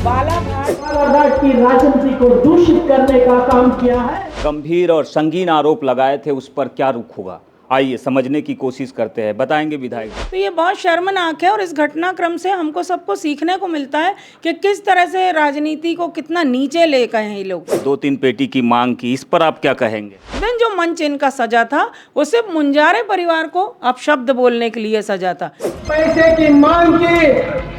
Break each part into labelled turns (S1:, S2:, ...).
S1: बालाघाट की राजनीति को दूषित करने का काम किया है।
S2: गंभीर और संगीन आरोप लगाए थे, उस पर क्या रुख होगा, आइए समझने की कोशिश करते हैं, बताएंगे विधायक।
S3: तो ये बहुत शर्मनाक है और इस घटनाक्रम से हमको सबको सीखने को मिलता है कि किस तरह से राजनीति को कितना नीचे ले गए हैं ये लोग।
S2: 2-3 पेटी की मांग की, इस पर आप क्या कहेंगे?
S3: दिन जो मंच इनका सजा था वो सिर्फ मुंजारे परिवार को अपशब्द बोलने के लिए सजा था।
S1: पैसे की मांग की,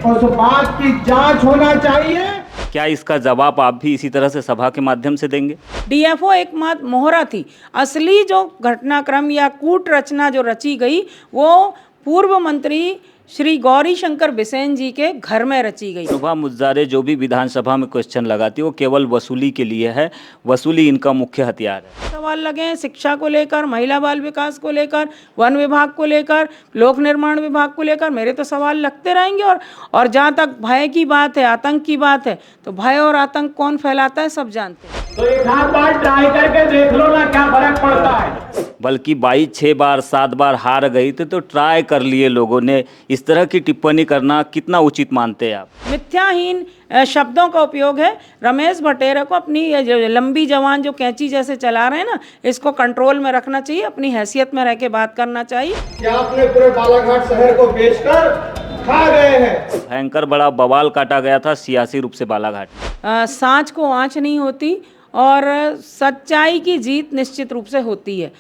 S1: उस बात की जांच होना चाहिए।
S2: क्या इसका जवाब आप भी इसी तरह से सभा के माध्यम से देंगे?
S3: डीएफओ एकमात्र मोहरा थी। असली जो घटनाक्रम या कूट रचना जो रची गई वो पूर्व मंत्री श्री गौरी शंकर बिसेन जी के घर में रची गई।
S2: अनुभा मुजारे जो भी विधानसभा में क्वेश्चन लगाती है वो केवल वसूली के लिए है, वसूली इनका मुख्य हथियार है।
S3: सवाल लगे हैं शिक्षा को लेकर, महिला बाल विकास को लेकर, वन विभाग को लेकर, लोक निर्माण विभाग को लेकर, मेरे तो सवाल लगते रहेंगे। और जहाँ तक भय की बात है, आतंक की बात है, तो भय और आतंक कौन फैलाता है सब जानते हैं।
S1: तो एक आध बार ट्राई करके देख लो ना, क्या फर्क पड़ता है।
S2: बल्कि 22 बार 7 बार हार गई थी तो ट्राई कर लिए लोगों ने। इस तरह की टिप्पणी करना कितना उचित मानते हैं आप?
S3: मिथ्याहीन शब्दों का उपयोग है। रमेश भटेरा को अपनी ये जो लंबी जवान जो कैंची जैसे चला रहे हैं ना, इसको कंट्रोल में रखना चाहिए, अपनी हैसियत में रह के बात करना चाहिए।
S1: क्या आपने पूरे बालाघाट शहर को बेचकर खा गए हैं।
S2: भयंकर बड़ा बवाल काटा गया था सियासी रूप से बालाघाट में।
S3: सांच को आँच नहीं होती और सच्चाई की जीत निश्चित रूप से होती है।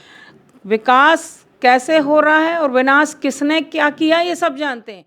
S3: विकास कैसे हो रहा है और विनाश किसने क्या किया ये सब जानते हैं।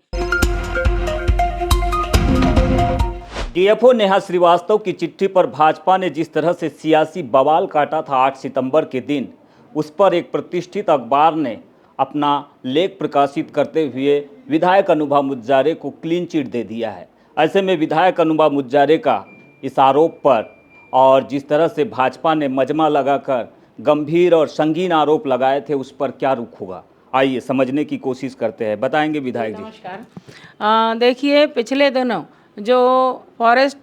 S2: डीएफओ नेहा श्रीवास्तव की चिट्ठी पर भाजपा ने जिस तरह से सियासी बवाल काटा था 8 सितंबर के दिन, उस पर एक प्रतिष्ठित अखबार ने अपना लेख प्रकाशित करते हुए विधायक अनुभा मुजारे को क्लीन चिट दे दिया है। ऐसे में विधायक अनुभा मुजारे का इस आरोप पर और जिस तरह से भाजपा ने मजमा लगाकर गंभीर और संगीन आरोप लगाए थे, उस पर क्या रुख होगा, आइए समझने की कोशिश करते हैं, बताएंगे विधायक जी।
S3: नमस्कार। देखिए, पिछले दिनों जो फॉरेस्ट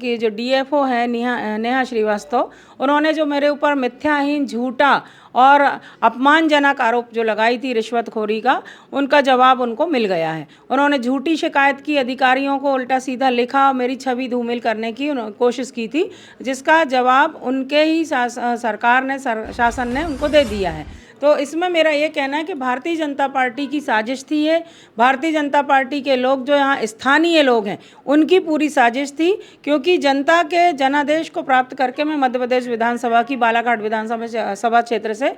S3: की जो डीएफओ है नेहा श्रीवास्तव, उन्होंने जो मेरे ऊपर मिथ्याहीन, झूठा और अपमानजनक आरोप जो लगाई थी रिश्वतखोरी का, उनका जवाब उनको मिल गया है। उन्होंने झूठी शिकायत की, अधिकारियों को उल्टा सीधा लिखा, मेरी छवि धूमिल करने की कोशिश की थी, जिसका जवाब उनके ही सरकार ने शासन ने उनको दे दिया है। तो इसमें मेरा ये कहना है कि भारतीय जनता पार्टी की साजिश थी ये। भारतीय जनता पार्टी के लोग जो यहाँ स्थानीय लोग हैं उनकी पूरी साजिश थी, क्योंकि जनता के जनादेश को प्राप्त करके मैं मध्य प्रदेश विधानसभा की बालाघाट विधानसभा सभा क्षेत्र से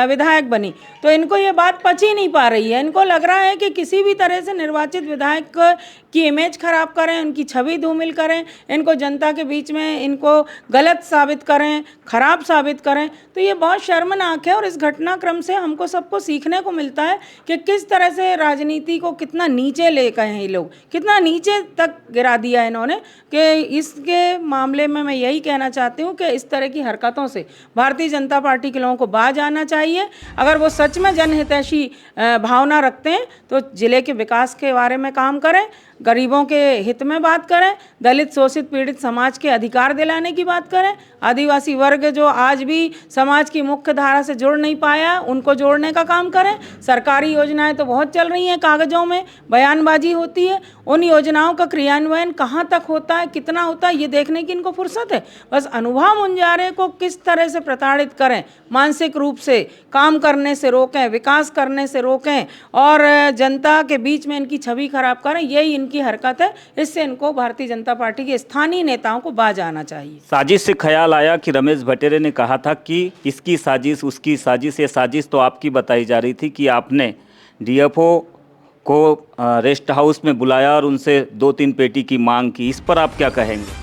S3: विधायक बनी। तो इनको ये बात पच ही नहीं पा रही है। इनको लग रहा है कि किसी भी तरह से निर्वाचित विधायक की इमेज खराब करें, उनकी छवि धूमिल करें, इनको जनता के बीच में इनको गलत साबित करें, खराब साबित करें। तो ये बहुत शर्मनाक है और इस घटनाक्रम से हमको सबको सीखने को मिलता है कि किस तरह से राजनीति को कितना नीचे ले गए हैं ये लोग, कितना नीचे तक गिरा दिया है इन्होंने। कि इसके मामले में मैं यही कहना चाहती हूँ कि इस तरह की हरकतों से भारतीय जनता पार्टी के लोगों को बाज आना चाहिए। अगर वो सच में जनहितैषी भावना रखते हैं तो जिले के विकास के बारे में काम करें, गरीबों के हित में बात करें, दलित शोषित पीड़ित समाज के अधिकार दिलाने की बात करें, आदिवासी वर्ग जो आज भी समाज की मुख्य धारा से जुड़ नहीं पाया उनको जोड़ने का काम करें। सरकारी योजनाएं तो बहुत चल रही हैं, कागजों में बयानबाजी होती है, उन योजनाओं का क्रियान्वयन कहाँ तक होता है, कितना होता है, ये देखने की इनको फुर्सत है। बस अनुभा मुंजारे को किस तरह से प्रताड़ित करें, मानसिक रूप से काम करने से रोकें, विकास करने से रोकें और जनता के बीच में इनकी छवि खराब करें, यही इनकी हरकत है। इससे इनको भारतीय जनता पार्टी के स्थानीय नेताओं को बाज आना चाहिए।
S2: साजिश से ख्याल आया कि रमेश भटेरे ने कहा था कि इसकी साजिश, उसकी साजिश। ये साजिश तो आपकी बताई जा रही थी कि आपने डीएफओ को रेस्ट हाउस में बुलाया और उनसे 2-3 पेटी की मांग की, इस पर आप क्या कहेंगे?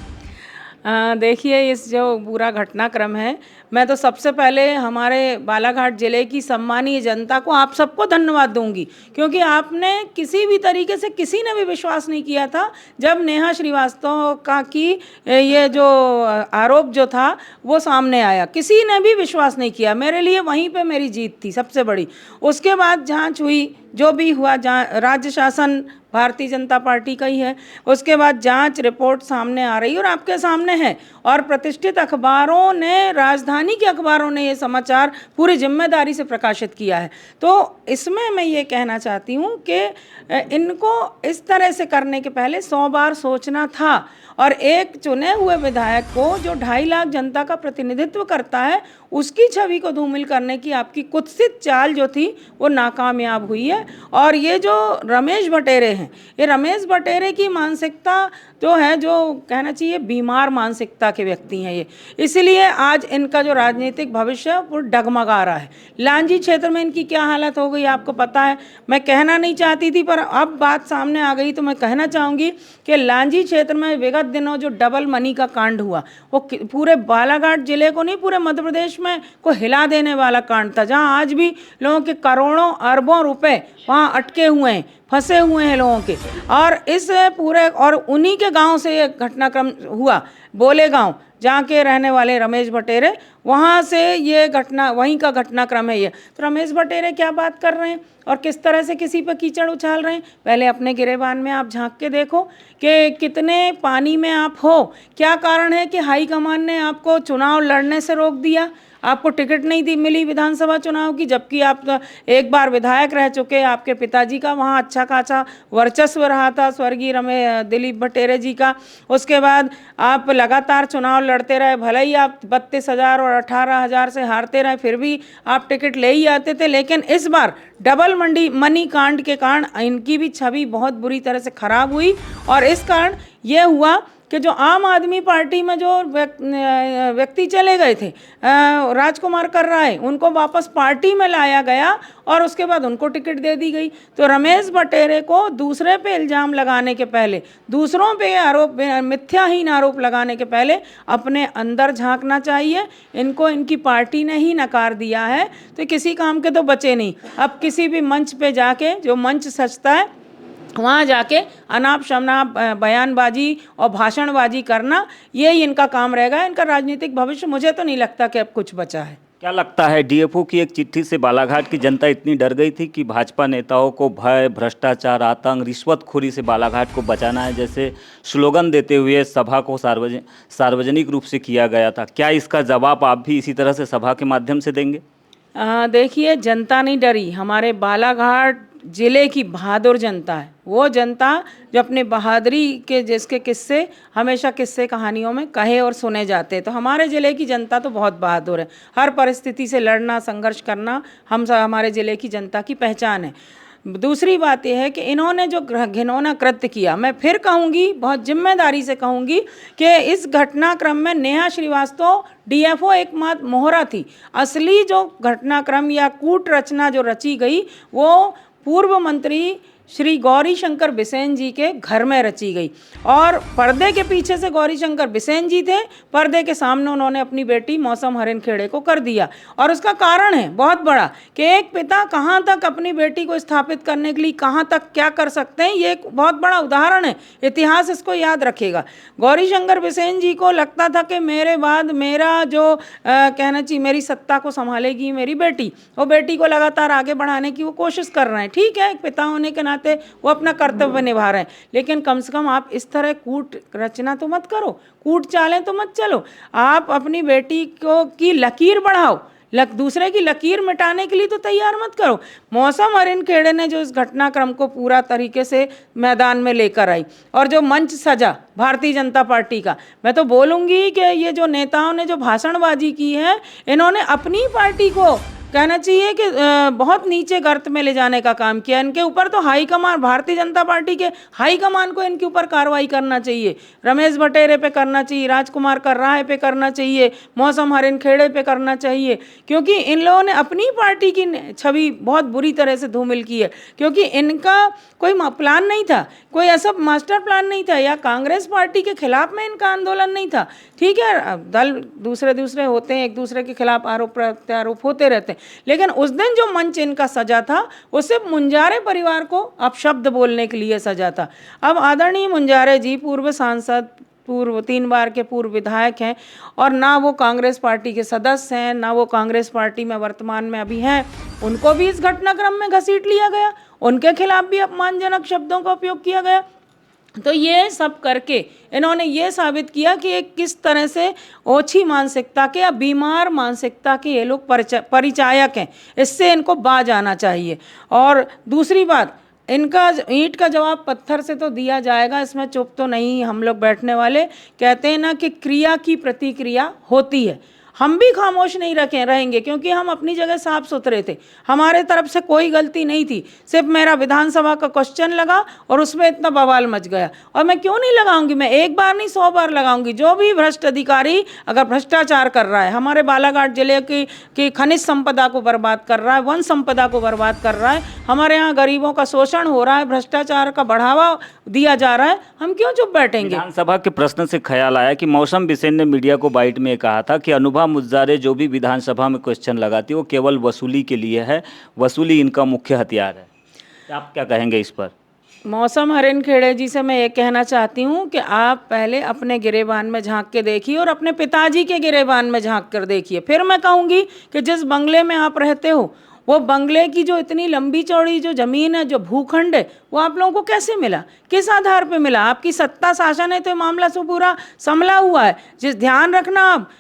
S3: देखिए, इस जो पूरा घटनाक्रम है, मैं तो सबसे पहले हमारे बालाघाट ज़िले की सम्मानीय जनता को, आप सबको धन्यवाद दूंगी, क्योंकि आपने किसी भी तरीके से, किसी ने भी विश्वास नहीं किया था जब नेहा श्रीवास्तव का की ये जो आरोप जो था वो सामने आया। किसी ने भी विश्वास नहीं किया। मेरे लिए वहीं पे मेरी जीत थी सबसे बड़ी। उसके बाद जांच हुई, जो भी हुआ, राज्य शासन भारतीय जनता पार्टी का ही है। उसके बाद जांच रिपोर्ट सामने आ रही और आपके सामने है, और प्रतिष्ठित अखबारों ने, राजधानी के अखबारों ने ये समाचार पूरी जिम्मेदारी से प्रकाशित किया है। तो इसमें मैं ये कहना चाहती हूँ कि इनको इस तरह से करने के पहले 100 बार सोचना था, और एक चुने हुए विधायक को जो 2.5 लाख जनता का प्रतिनिधित्व करता है, उसकी छवि को धूमिल करने की आपकी कुत्सित चाल जो थी वो नाकामयाब हुई है। और ये जो रमेश बटेरे हैं, ये रमेश बटेरे की मानसिकता जो है, जो कहना चाहिए बीमार मानसिकता के व्यक्ति हैं ये, इसलिए आज इनका जो राजनीतिक भविष्य है वो डगमगा रहा है। लांजी क्षेत्र में इनकी क्या हालत हो गई आपको पता है, मैं कहना नहीं चाहती थी पर अब बात सामने आ गई तो मैं कहना चाहूँगी कि लांजी क्षेत्र में विगत दिनों जो डबल मनी का कांड हुआ, वो पूरे बालाघाट जिले को नहीं, पूरे मध्य प्रदेश में को हिला देने वाला कांड था, जहाँ आज भी लोगों के करोड़ों अरबों रुपए वहाँ अटके हुए हैं, फंसे हुए हैं लोगों के। और इस पूरे, और उन्हीं के गांव से ये घटनाक्रम हुआ, बोले गांव जहाँ के रहने वाले रमेश बटेरे, वहाँ से ये घटना, वहीं का घटनाक्रम है ये। तो रमेश बटेरे क्या बात कर रहे हैं और किस तरह से किसी पर कीचड़ उछाल रहे हैं, पहले अपने गिरेबान में आप झांक के देखो कि कितने पानी में आप हो। क्या कारण है कि हाईकमान ने आपको चुनाव लड़ने से रोक दिया, आपको टिकट नहीं मिली विधानसभा चुनाव की, जबकि आप एक बार विधायक रह चुके, आपके पिताजी का वहाँ अच्छा खासा वर्चस्व रहा था, स्वर्गीय दिलीप बटेरे जी का। उसके बाद आप लगातार चुनाव लड़ते रहे, भले ही आप 32,000 और 18,000 से हारते रहे, फिर भी आप टिकट ले ही आते थे। लेकिन इस बार डबल मनी कांड के कारण इनकी भी छवि बहुत बुरी तरह से खराब हुई, और इस कारण ये हुआ कि जो आम आदमी पार्टी में जो व्यक्ति चले गए थे, राजकुमार कर्राए, उनको वापस पार्टी में लाया गया और उसके बाद उनको टिकट दे दी गई। तो रमेश बटेरे को दूसरे पे इल्ज़ाम लगाने के पहले, दूसरों पे आरोप, मिथ्याहीन आरोप लगाने के पहले अपने अंदर झांकना चाहिए। इनको इनकी पार्टी ने ही नकार दिया है तो किसी काम के तो बचे नहीं। अब किसी भी मंच पे जाके, जो मंच सजता है वहाँ जाके अनाप शनाप बयानबाजी और भाषणबाजी करना, यही इनका काम रहेगा। इनका राजनीतिक भविष्य मुझे तो नहीं लगता कि अब कुछ बचा है।
S2: क्या लगता है, डीएफओ की एक चिट्ठी से बालाघाट की जनता इतनी डर गई थी कि भाजपा नेताओं को भय, भ्रष्टाचार, आतंक, रिश्वतखोरी से बालाघाट को बचाना है जैसे स्लोगन देते हुए सभा को सार्वजनिक रूप से किया गया था? क्या इसका जवाब आप भी इसी तरह से सभा के माध्यम से देंगे?
S3: देखिए, जनता नहीं डरी, हमारे बालाघाट जिले की बहादुर जनता है। वो जनता जो अपनी बहादुरी के, जिसके किस्से हमेशा किस्से कहानियों में कहे और सुने जाते हैं, तो हमारे ज़िले की जनता तो बहुत बहादुर है। हर परिस्थिति से लड़ना, संघर्ष करना हमारे ज़िले की जनता की पहचान है। दूसरी बात यह है कि इन्होंने जो घिनौना कृत्य किया, मैं फिर कहूँगी, बहुत जिम्मेदारी से कहूँगी कि इस घटनाक्रम में नेहा श्रीवास्तव डीएफओ एकमात्र मोहरा थी। असली जो घटनाक्रम या कूट रचना जो रची गई वो पूर्व मंत्री श्री गौरी शंकर बिसेन जी के घर में रची गई, और पर्दे के पीछे से गौरी शंकर बिसेन जी थे, पर्दे के सामने उन्होंने अपनी बेटी मौसम हरिनखेड़े को कर दिया। और उसका कारण है बहुत बड़ा कि एक पिता कहाँ तक अपनी बेटी को स्थापित करने के लिए कहाँ तक क्या कर सकते हैं, ये एक बहुत बड़ा उदाहरण है। इतिहास इसको याद रखेगा। गौरी शंकर बिसेन जी को लगता था कि मेरे बाद मेरा जो कहना चाहिए मेरी सत्ता को संभालेगी मेरी बेटी, वो बेटी को लगातार आगे बढ़ाने की वो कोशिश कर रहे हैं। ठीक है, एक पिता होने के वो अपना कर्तव्य निभा रहे हैं, लेकिन कम से कम आप इस तरह कूट रचना तो मत करो, कूट चालें तो मत चलो। आप अपनी बेटी को की लकीर बढ़ाओ, दूसरे की लकीर मिटाने के लिए तो तैयार मत करो। मौसम हरिनखेड़े ने जो इस घटनाक्रम को पूरा तरीके से मैदान में लेकर आई, और जो मंच सजा भारतीय जनता पार्टी का, मैं तो बोलूँगी कि ये जो नेताओं ने जो भाषणबाजी की है, इन्होंने अपनी पार्टी को कहना चाहिए कि बहुत नीचे गर्त में ले जाने का काम किया। इनके ऊपर तो हाईकमान, भारतीय जनता पार्टी के हाईकमान को इनके ऊपर कार्रवाई करना चाहिए। रमेश बटेरे पे करना चाहिए, राजकुमार कर्राए पे करना चाहिए, मौसम हरिनखेड़े पे करना चाहिए, क्योंकि इन लोगों ने अपनी पार्टी की छवि बहुत बुरी तरह से धूमिल की है। क्योंकि इनका कोई प्लान नहीं था, कोई ऐसा मास्टर प्लान नहीं था, या कांग्रेस पार्टी के खिलाफ में इनका आंदोलन नहीं था। ठीक है, दल दूसरे होते हैं, एक दूसरे के खिलाफ आरोप प्रत्यारोप होते रहते हैं, लेकिन उस दिन जो मंच इनका सजा था वो सिर्फ मुंजारे परिवार को अपशब्द बोलने के लिए सजा था। अब आदरणीय मुंजारे जी पूर्व सांसद, पूर्व 3 बार के पूर्व विधायक हैं, और ना वो कांग्रेस पार्टी के सदस्य हैं, ना वो कांग्रेस पार्टी में वर्तमान में अभी हैं। उनको भी इस घटनाक्रम में घसीट लिया गया, उनके खिलाफ भी अपमानजनक शब्दों का उपयोग किया गया। तो ये सब करके इन्होंने ये साबित किया कि एक किस तरह से ओछी मानसिकता के या बीमार मानसिकता के ये लोग परिचायक हैं। इससे इनको बाज आना चाहिए। और दूसरी बात, इनका ईंट का जवाब पत्थर से तो दिया जाएगा, इसमें चुप तो नहीं हम लोग बैठने वाले। कहते हैं ना कि क्रिया की प्रतिक्रिया होती है। हम भी खामोश नहीं रहेंगे, क्योंकि हम अपनी जगह साफ सुथरे थे, हमारे तरफ से कोई गलती नहीं थी। सिर्फ मेरा विधानसभा का क्वेश्चन लगा और उसमें इतना बवाल मच गया। और मैं क्यों नहीं लगाऊंगी, मैं एक बार नहीं 100 बार लगाऊंगी। जो भी भ्रष्ट अधिकारी अगर भ्रष्टाचार कर रहा है, हमारे बालाघाट जिले की खनिज संपदा को बर्बाद कर रहा है, वन संपदा को बर्बाद कर रहा है, हमारे यहाँ गरीबों का शोषण हो रहा है, भ्रष्टाचार का बढ़ावा दिया जा रहा है, हम क्यों चुप बैठेंगे।
S2: विधानसभा के प्रश्न से ख्याल आया कि मौसम बिसेन ने मीडिया को बाइट में कहा था कि अनुभा मुज्जारे जो भी विधानसभा में क्वेश्चन लगाती है वो केवल वसूली के लिए है, वसूली इनका मुख्य हथियार है। आप क्या कहेंगे इस पर?
S3: मौसम हरिनखेड़े जी से मैं ये कहना चाहती हूँ कि आप पहले अपने गिरेबान में झांक के देखिए और अपने पिताजी के गिरेबान में झांक कर देखिए। फिर मैं कहूँगी कि जिस बंगले में आप रहते हो, वो बंगले की जो इतनी लंबी चौड़ी जो ज़मीन है, जो भूखंड है, वो आप लोगों को कैसे मिला, किस आधार पे मिला? आपकी सत्ता शासन है तो मामला से पूरा संभला हुआ है। जिस ध्यान रखना, आप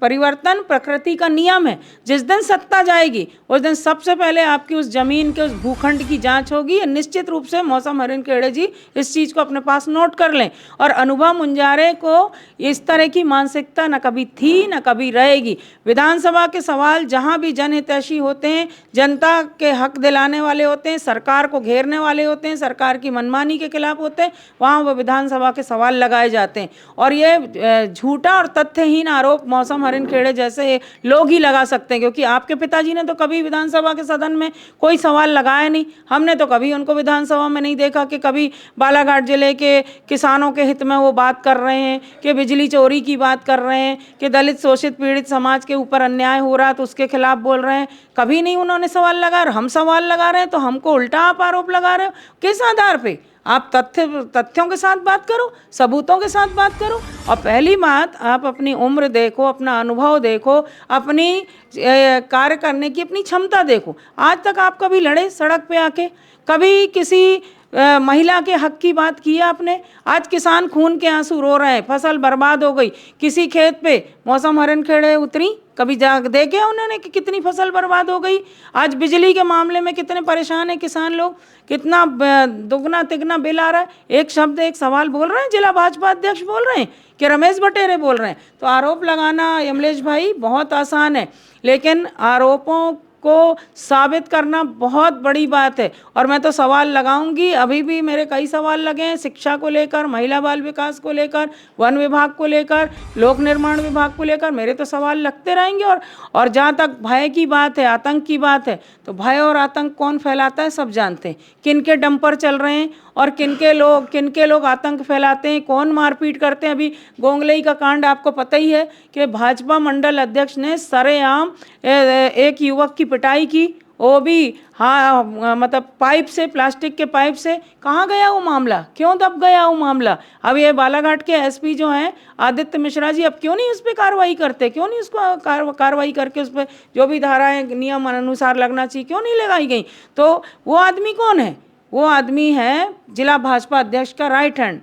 S3: परिवर्तन प्रकृति का नियम है। जिस दिन सत्ता जाएगी उस दिन सबसे पहले आपकी उस जमीन के, उस भूखंड की जांच होगी। निश्चित रूप से मौसम हरिनखेड़े जी इस चीज़ को अपने पास नोट कर लें। और अनुभा मुंजारे को इस तरह की मानसिकता न कभी थी न कभी रहेगी। विधानसभा के सवाल जहां भी जनहितैषी होते हैं, जनता के हक दिलाने वाले होते हैं, सरकार को घेरने वाले होते हैं, सरकार की मनमानी के खिलाफ होते हैं, वहाँ वो विधानसभा के सवाल लगाए जाते हैं। और ये झूठा और तथ्यहीन आरोप मौसम हरिनखेड़े जैसे लोग ही लगा सकते हैं, क्योंकि आपके पिताजी ने तो कभी विधानसभा के सदन में कोई सवाल लगाया नहीं। हमने तो कभी उनको विधानसभा में नहीं देखा कि कभी बालाघाट जिले के किसानों के हित में वो बात कर रहे हैं, कि बिजली चोरी की बात कर रहे हैं, कि दलित शोषित पीड़ित समाज के ऊपर अन्याय हो रहा है तो उसके खिलाफ बोल रहे हैं। कभी नहीं उन्होंने सवाल लगा। हम सवाल लगा रहे हैं तो हमको उल्टा आप आरोप लगा रहे हो। किस आधार पर? आप तथ्यों के साथ बात करो, सबूतों के साथ बात करो। और पहली बात, आप अपनी उम्र देखो, अपना अनुभव देखो, अपनी कार्य करने की अपनी क्षमता देखो। आज तक आप कभी लड़े सड़क पे आके? कभी किसी महिला के हक की बात की है आपने? आज किसान खून के आंसू रो रहे हैं, फसल बर्बाद हो गई। किसी खेत पे मौसम हरिनखेड़े उतरी? कभी जाग देखे उन्होंने कि कितनी फसल बर्बाद हो गई? आज बिजली के मामले में कितने परेशान हैं किसान लोग, कितना दुगना तिगना बिल आ रहा है। एक शब्द एक सवाल बोल रहे हैं, जिला भाजपा अध्यक्ष बोल रहे हैं कि रमेश बटेरे बोल रहे हैं। तो आरोप लगाना यमलेश भाई बहुत आसान है, लेकिन आरोपों को साबित करना बहुत बड़ी बात है। और मैं तो सवाल लगाऊंगी, अभी भी मेरे कई सवाल लगे हैं, शिक्षा को लेकर, महिला बाल विकास को लेकर, वन विभाग को लेकर, लोक निर्माण विभाग को लेकर मेरे तो सवाल लगते रहेंगे। और जहाँ तक भय की बात है, आतंक की बात है, तो भय और आतंक कौन फैलाता है सब जानते हैं। किनके डंपर चल रहे हैं और किनके लोग आतंक फैलाते हैं, कौन मारपीट करते हैं। अभी गोंगलई का कांड आपको पता ही है कि भाजपा मंडल अध्यक्ष ने सरेआम एक युवक की पिटाई की, वो भी मतलब पाइप से, प्लास्टिक के पाइप से। कहाँ गया वो मामला? क्यों दब गया वो मामला? अब ये बालाघाट के एसपी जो हैं आदित्य मिश्रा जी, अब क्यों नहीं उस पर कार्रवाई करते? क्यों नहीं उसको कार्रवाई करके उस पर जो भी धाराएं नियम अनुसार लगना चाहिए क्यों नहीं लगाई गई? तो वो आदमी कौन है? वो आदमी है जिला भाजपा अध्यक्ष का राइट हैंड।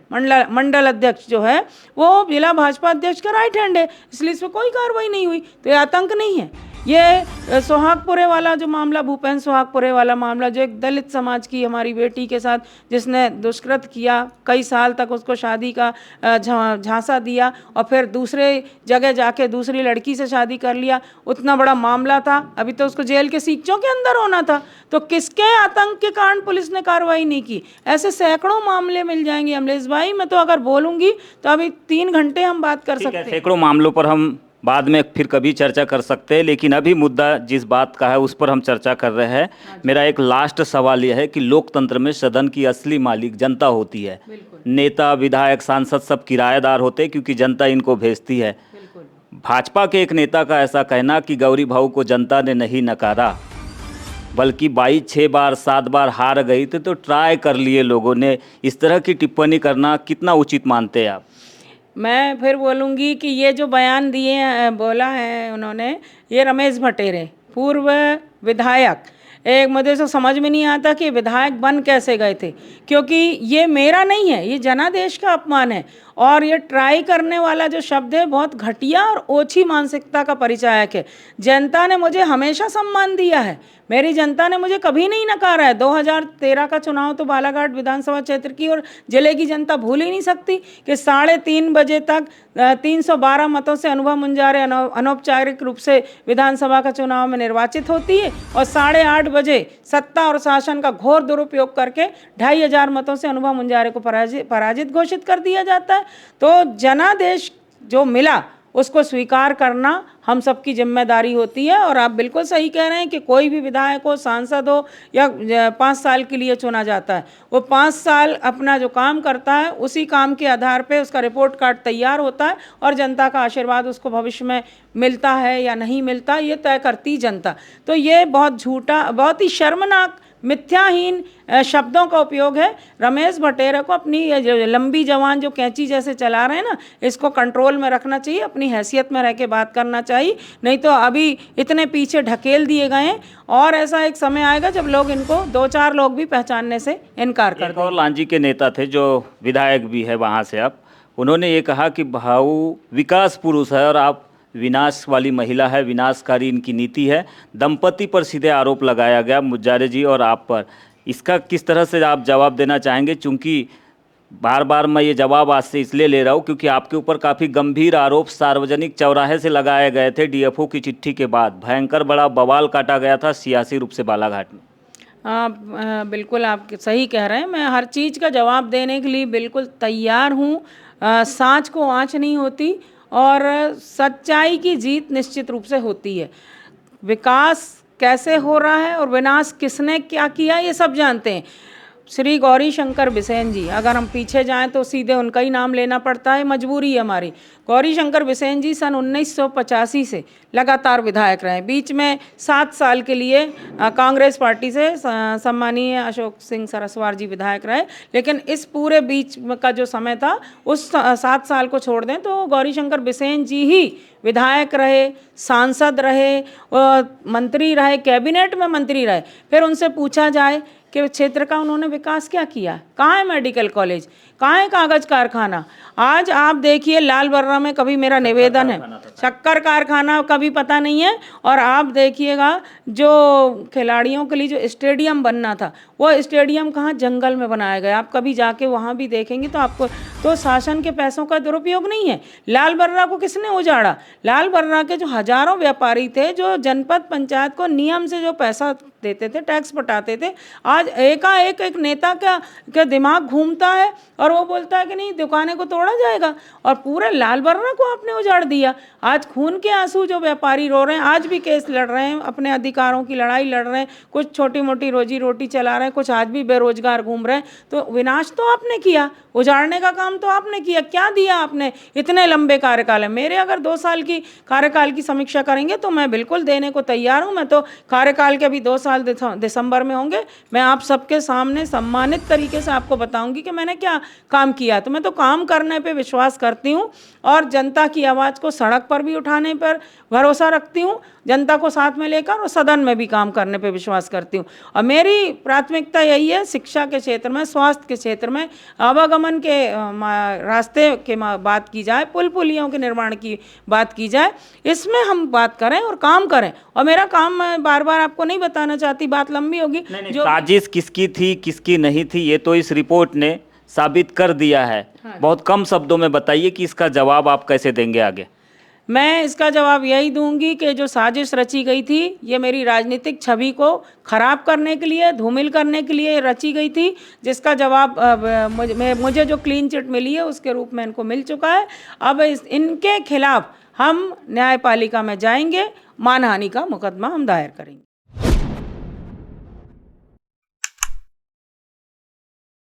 S3: मंडल अध्यक्ष जो है वो जिला भाजपा अध्यक्ष का राइट हैंड है, इसलिए इस पर कोई कार्रवाई नहीं हुई। तो ये आतंक नहीं है। ये सोहागपुरे वाला जो मामला, भूपेन सोहागपुरे वाला मामला, जो एक दलित समाज की हमारी बेटी के साथ जिसने दुष्कृत किया, कई साल तक उसको शादी का झांसा दिया और फिर दूसरे जगह जाके दूसरी लड़की से शादी कर लिया, उतना बड़ा मामला था। अभी तो उसको जेल के सीखचों के अंदर होना था। तो किसके आतंक के कारण पुलिस ने कार्रवाई नहीं की? ऐसे सैकड़ों मामले मिल जाएंगे अमलेश भाई। मैं तो अगर बोलूँगी तो अभी 3 घंटे हम बात कर सकते हैं।
S2: सैकड़ों मामलों पर हम बाद में फिर कभी चर्चा कर सकते हैं, लेकिन अभी मुद्दा जिस बात का है उस पर हम चर्चा कर रहे हैं। मेरा एक लास्ट सवाल यह है कि लोकतंत्र में सदन की असली मालिक जनता होती है। नेता, विधायक, सांसद सब किराएदार होते हैं क्योंकि जनता इनको भेजती है। भाजपा के एक नेता का ऐसा कहना कि गौरी भाऊ को जनता ने नहीं नकारा, बल्कि 6 बार 7 बार हार गई थी तो ट्राई कर लिए लोगों ने। इस तरह की टिप्पणी करना कितना उचित मानते हैं आप?
S3: मैं फिर बोलूँगी कि ये जो बयान बोला है उन्होंने, ये रमेश बटेरे पूर्व विधायक एक मुझे तो समझ में नहीं आता कि विधायक बन कैसे गए थे, क्योंकि ये मेरा नहीं है, ये जनादेश का अपमान है। और ये ट्राई करने वाला जो शब्द है बहुत घटिया और ओछी मानसिकता का परिचायक है। जनता ने मुझे हमेशा सम्मान दिया है, मेरी जनता ने मुझे कभी नहीं नकारा है। 2013 का चुनाव तो बालाघाट विधानसभा क्षेत्र की और जिले की जनता भूल ही नहीं सकती कि 3:30 बजे तक 312 मतों से अनुभव मुंजारे अनौपचारिक रूप से विधानसभा का चुनाव में निर्वाचित होती है और 8:30 बजे सत्ता और शासन का घोर दुरुपयोग करके 2500 मतों से अनुभव मुंजारे को पराजित घोषित कर दिया जाता है। तो जनादेश जो मिला उसको स्वीकार करना हम सबकी जिम्मेदारी होती है। और आप बिल्कुल सही कह रहे हैं कि कोई भी विधायक हो, सांसद हो या 5 साल के लिए चुना जाता है, वो 5 साल अपना जो काम करता है उसी काम के आधार पे उसका रिपोर्ट कार्ड तैयार होता है और जनता का आशीर्वाद उसको भविष्य में मिलता है या नहीं मिलता ये तय करती जनता। तो ये बहुत झूठा, बहुत ही शर्मनाक, मिथ्याहीन शब्दों का उपयोग है। रमेश बटेरा को अपनी जो लंबी जवान जो कैंची जैसे चला रहे हैं ना, इसको कंट्रोल में रखना चाहिए, अपनी हैसियत में रह के बात करना चाहिए, नहीं तो अभी इतने पीछे ढकेल दिए गए हैं और ऐसा एक समय आएगा जब लोग इनको 2-4 लोग भी पहचानने से इनकार कर देंगे।
S2: और लांजी के नेता थे जो विधायक भी है वहाँ से, अब उन्होंने ये कहा कि भाऊ विकास पुरुष है और आप विनाश वाली महिला है, विनाशकारी इनकी नीति है। दंपति पर सीधे आरोप लगाया गया, मुंजारे जी और आप पर। इसका किस तरह से आप जवाब देना चाहेंगे? चूँकि बार बार मैं ये जवाब आज से इसलिए ले रहा हूँ क्योंकि आपके ऊपर काफ़ी गंभीर आरोप सार्वजनिक चौराहे से लगाए गए थे। डीएफओ की चिट्ठी के बाद भयंकर बड़ा बवाल काटा गया था सियासी रूप से बालाघाट में।
S3: बिल्कुल आप सही कह रहे हैं, मैं हर चीज़ का जवाब देने के लिए बिल्कुल तैयार हूँ। सांच को आँच नहीं होती और सच्चाई की जीत निश्चित रूप से होती है। विकास कैसे हो रहा है और विनाश किसने क्या किया ये सब जानते हैं। श्री गौरी शंकर बिसेन जी, अगर हम पीछे जाएं तो सीधे उनका ही नाम लेना पड़ता है, मजबूरी है हमारी। गौरी शंकर बिसेन जी सन 1985 से लगातार विधायक रहे। बीच में 7 साल के लिए कांग्रेस पार्टी से सम्मानीय अशोक सिंह सरस्वार जी विधायक रहे, लेकिन इस पूरे बीच का जो समय था उस 7 साल को छोड़ दें तो गौरी शंकर बिसेन जी ही विधायक रहे, सांसद रहे, मंत्री रहे, कैबिनेट में मंत्री रहे। फिर उनसे पूछा जाए कि क्षेत्र का उन्होंने विकास क्या किया? कहाँ है मेडिकल कॉलेज, कहाँ है कागज कारखाना? आज आप देखिए लाल बर्रा में कभी मेरा निवेदन है, शक्कर कारखाना कभी पता नहीं है। और आप देखिएगा जो खिलाड़ियों के लिए जो स्टेडियम बनना था वो स्टेडियम कहाँ, जंगल में बनाया गया। आप कभी जाके वहाँ भी देखेंगे तो आपको तो शासन के पैसों का दुरुपयोग नहीं है। लाल बर्रा को किसने उजाड़ा? लाल बर्रा के जो हजारों व्यापारी थे जो जनपद पंचायत को नियम से जो पैसा देते थे, टैक्स पटाते थे, आज एकाएक एक नेता का दिमाग घूमता है और वो बोलता है कि नहीं दुकानें को तोड़ा जाएगा और पूरे लाल बर्रा को आपने उजाड़ दिया। आज खून के आंसू जो व्यापारी रो रहे हैं, आज भी केस लड़ रहे हैं, अपने अधिकारों की लड़ाई लड़ रहे हैं, कुछ छोटी मोटी रोजी रोटी चला रहे हैं, कुछ आज भी बेरोजगार घूम रहे हैं। तो विनाश तो आपने किया, उजाड़ने का काम तो आपने किया। क्या दिया आपने इतने लंबे कार्यकाल है? मेरे अगर 2 साल की कार्यकाल की समीक्षा करेंगे तो मैं बिल्कुल देने को तैयार हूँ। मैं तो कार्यकाल के अभी 2 साल दिसंबर में होंगे, मैं आप सबके सामने सम्मानित तरीके से आपको बताऊंगी कि मैंने क्या काम किया। तो मैं तो काम करने पे विश्वास करती हूँ और जनता की आवाज़ को सड़क पर भी उठाने पर भरोसा रखती हूँ, जनता को साथ में लेकर और सदन में भी काम करने पे विश्वास करती हूँ। और मेरी प्राथमिकता यही है, शिक्षा के क्षेत्र में, स्वास्थ्य के क्षेत्र में, आवागमन के रास्ते के बात की जाए, पुल पुलियों के निर्माण की बात की जाए, इसमें हम बात करें और काम करें। और मेरा काम मैं बार बार आपको नहीं बताना चाहती, बात लंबी होगी।
S2: जो साजिश किसकी थी किसकी नहीं थी ये तो इस रिपोर्ट ने साबित कर दिया है। हाँ। बहुत कम शब्दों में बताइए कि इसका जवाब आप कैसे देंगे आगे?
S3: मैं इसका जवाब यही दूंगी कि जो साजिश रची गई थी ये मेरी राजनीतिक छवि को खराब करने के लिए, धूमिल करने के लिए रची गई थी, जिसका जवाब मुझे जो क्लीन चिट मिली है उसके रूप में इनको मिल चुका है। अब इनके खिलाफ हम न्यायपालिका में जाएंगे, मानहानि का मुकदमा हम दायर करेंगे।